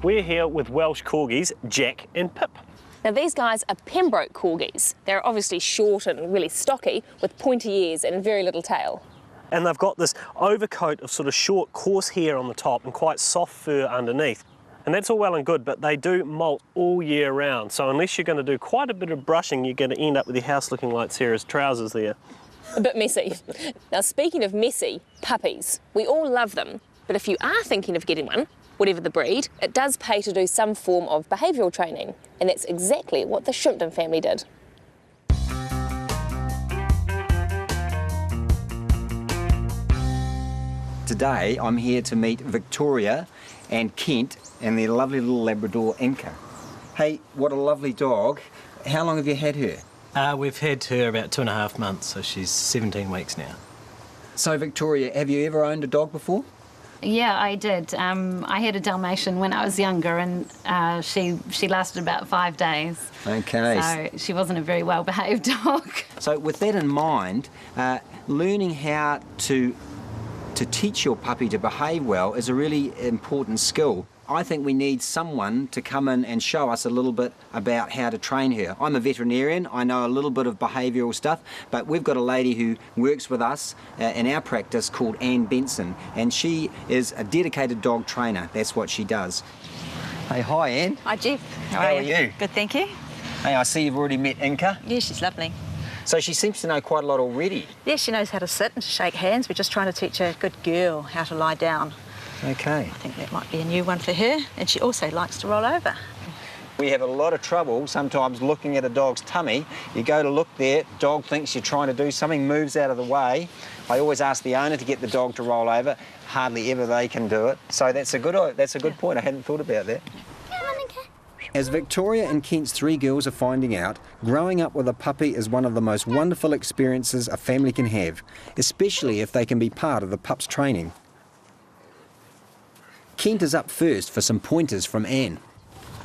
We're here with Welsh Corgis, Jack and Pip. Now these guys are Pembroke Corgis. They're obviously short and really stocky with pointy ears and very little tail. And they've got this overcoat of sort of short, coarse hair on the top and quite soft fur underneath. And that's all well and good, but they do molt all year round. So unless you're going to do quite a bit of brushing, you're going to end up with your house looking like Sarah's trousers there. A bit messy. Now speaking of messy, puppies. We all love them, but if you are thinking of getting one, whatever the breed, it does pay to do some form of behavioural training. And that's exactly what the Shipton family did. Today I'm here to meet Victoria and Kent and their lovely little Labrador Inca. Hey, what a lovely dog. How long have you had her? We've had her about 2.5 months, so she's 17 weeks now. So Victoria, have you ever owned a dog before? Yeah, I did. I had a Dalmatian when I was younger, and she lasted about 5 days. Okay. So she wasn't a very well-behaved dog. So with that in mind, learning how to teach your puppy to behave well is a really important skill. I think we need someone to come in and show us a little bit about how to train her. I'm a veterinarian, I know a little bit of behavioural stuff, but we've got a lady who works with us in our practice called Anne Benson, and she is a dedicated dog trainer. That's what she does. Hey, hi Anne. Hi Jeff. How are you? Good, thank you. Hey, I see you've already met Inca. Yeah, she's lovely. So she seems to know quite a lot already. Yeah, she knows how to sit and to shake hands. We're just trying to teach a good girl how to lie down. Okay. I think that might be a new one for her, and she also likes to roll over. We have a lot of trouble sometimes looking at a dog's tummy. You go to look there, dog thinks you're trying to do something, moves out of the way. I always ask the owner to get the dog to roll over. Hardly ever they can do it. So that's a good point. I hadn't thought about that. As Victoria and Kent's 3 girls are finding out, growing up with a puppy is one of the most wonderful experiences a family can have, especially if they can be part of the pup's training. Kent is up first for some pointers from Anne.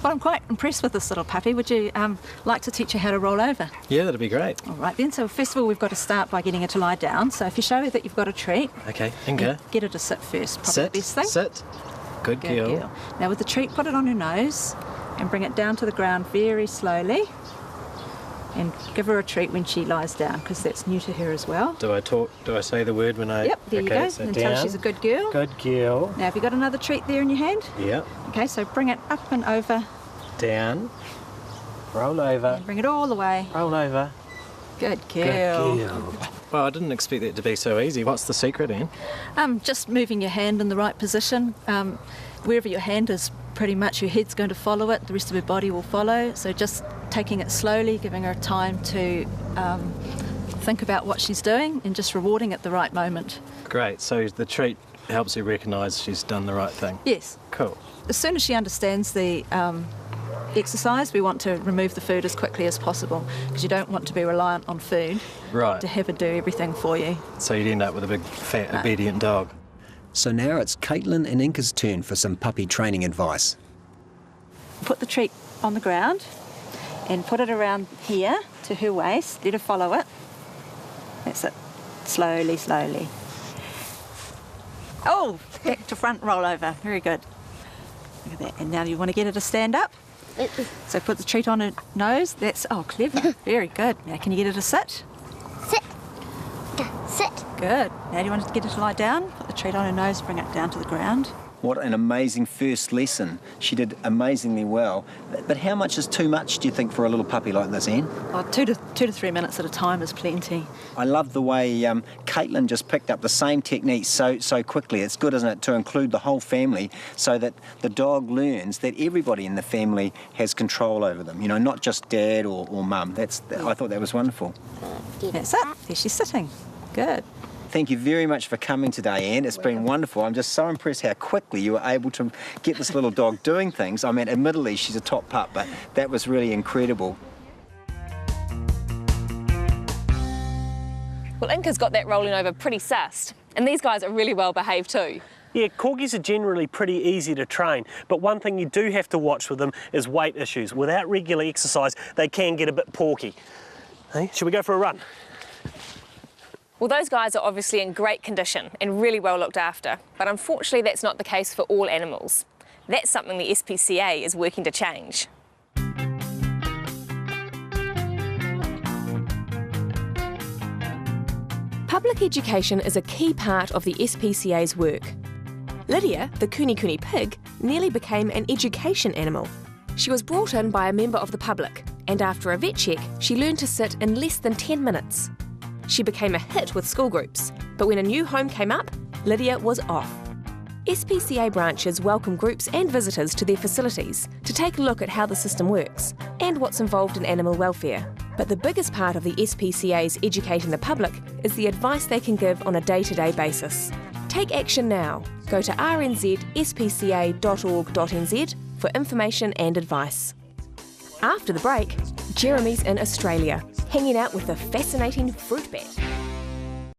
Well, I'm quite impressed with this little puppy. Would you like to teach her how to roll over? Yeah, that'd be great. All right then, so first of all we've got to start by getting her to lie down. So if you show her that you've got a treat, Okay, Inca. get her to sit first, probably Sit, the best thing. sit. Good Good girl. girl. Now with the treat, put it on her nose and bring it down to the ground very slowly. And give her a treat when she lies down, because that's new to her as well. Do I say the word when I... Yep, there you go. So And tell her down. she's a good girl. Good girl. Now have you got another treat there in your hand? Yep. Okay, so bring it up and over Down. Roll over. and bring it all the way. Roll over. Good girl. Good girl. Well, I didn't expect that to be so easy. What's the secret, Anne? Just moving your hand in the right position. Wherever your hand is, pretty much your head's going to follow it, the rest of her body will follow. So just taking it slowly, giving her time to think about what she's doing and just rewarding at the right moment. Great. So the treat helps you recognise she's done the right thing. Yes. Cool. As soon as she understands the exercise, we want to remove the food as quickly as possible, because you don't want to be reliant on food Right. to have her do everything for you. So you'd end up with a big, fat, obedient dog. So now it's Caitlin and Inca's turn for some puppy training advice. Put the treat on the ground and put it around here to her waist. Let her follow it. That's it. Slowly, slowly. Oh, back to front roll over. Very good. Look at that. And now you want to get her to stand up. So put the treat on her nose. That's, oh, clever. Very good. Now can you get her to sit? Sit. Sit. Good. Now do you want to get her to lie down? Put the treat on her nose, bring it down to the ground. What an amazing first lesson. She did amazingly well. But how much is too much, do you think, for a little puppy like this, Anne? Oh, 2 to 3 minutes at a time is plenty. I love the way Caitlin just picked up the same technique so quickly. It's good, isn't it, to include the whole family so that the dog learns that everybody in the family has control over them, you know, not just dad or mum. I thought that was wonderful. That's it. There she's sitting. Good. Thank you very much for coming today, Anne. It's been wonderful. I'm just so impressed how quickly you were able to get this little dog doing things. I mean, admittedly, she's a top pup, but that was really incredible. Well, Inca's got that rolling over pretty sussed, and these guys are really well behaved too. Yeah, corgis are generally pretty easy to train, but one thing you do have to watch with them is weight issues. Without regular exercise, they can get a bit porky. Hey, should we go for a run? Well, those guys are obviously in great condition and really well looked after, but unfortunately that's not the case for all animals. That's something the SPCA is working to change. Public education is a key part of the SPCA's work. Lydia, the kuni pig, nearly became an education animal. She was brought in by a member of the public, and after a vet check, she learned to sit in less than 10 minutes. She became a hit with school groups, but when a new home came up, Lydia was off. SPCA branches welcome groups and visitors to their facilities to take a look at how the system works and what's involved in animal welfare. But the biggest part of the SPCA's educating the public is the advice they can give on a day-to-day basis. Take action now. Go to rnzspca.org.nz for information and advice. After the break, Jeremy's in Australia, hanging out with the fascinating fruit bat.